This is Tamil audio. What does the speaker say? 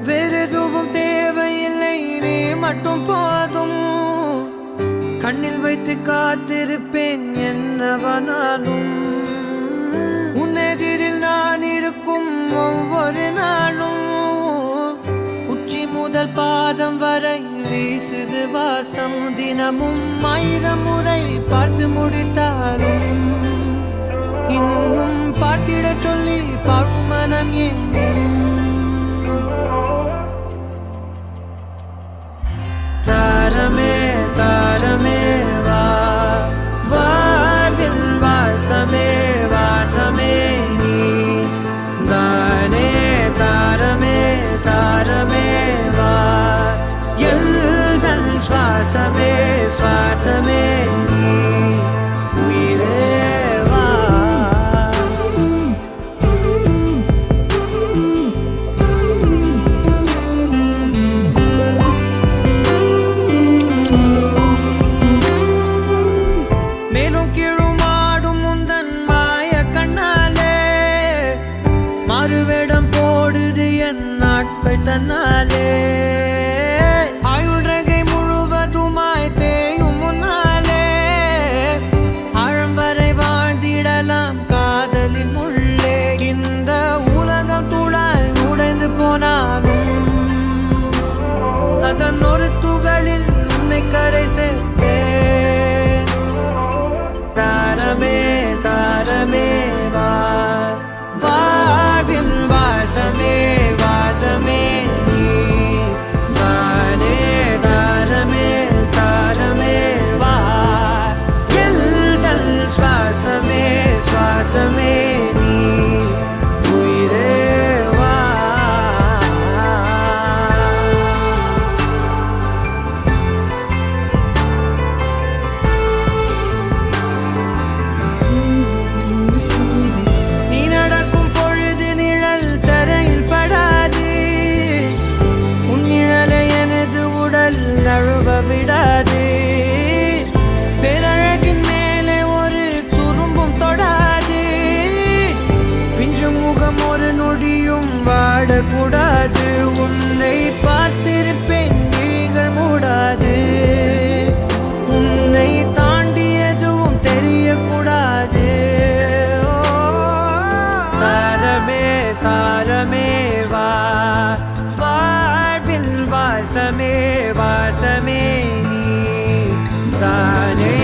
வேறெதுவும் தேவையில்லை, நீ மட்டும் போதும். கண்ணில் வைத்து காத்திருப்பேன் என்னவனாலும். உன்னெதிரில் நான் இருக்கும் ஒவ்வொரு நாளும். உச்சி முதல் பாதம் வரை வீசுது வாசம். தினமும் 1000 முறை பார்த்து முடித்தாலும் இன்னும் பார்த்திட சொல்லி பழுமனம் ஏன்? தாரமே தாரமே வா, வாழ்வில் வாசமே வாசமே நீ தானே. தாரமே தாரமே வா, எல்தன் சுவாசமே சுவாசமே நீ உயிரே வா. மேலும் கீழுமாடும் முந்தன் மாய கண்ணாலே மாறுவேடம் போடுது என் நாட்கள் தன்னாலே. ஆயுள் ரகை முழுவதுமாய் தேயும் முன்னாலே ஆழம் வரை வாழ்ந்திடலாம் காதலின் உள்ளே. இந்த உலகம் துளாய் உடைந்து போனாலும் அதன் ஒரு துகளில் உன்னை கரை சேர்த்தேன். தாரமே தாரமே வா, வாழ்வின் வாசமே வாசமே நீ தானே. தாரமே தாரமே வா, எல்தல் சுவாசமே சுவாசமே நீ உயிரே வா. நீ நடக்கும் பொழுது நிழல் தரையில் படாது. உன் நிழலை எனது உடல் நழுவ விடாது. பேரழகின் மேலே ஒரு துரும்பும் தொடாது. பிஞ்சு முகம் ஒரு நொடியும் வாடக்கூடாது. உன்னை பார்த்திருப்பேன் விழிகள் மூடாது. உன்னை தாண்டி எதுவும் தெரியக்கூடாது. தாரமே தாரமே வா, வாழ்வில் வாசமே வாசமே நீ தானே.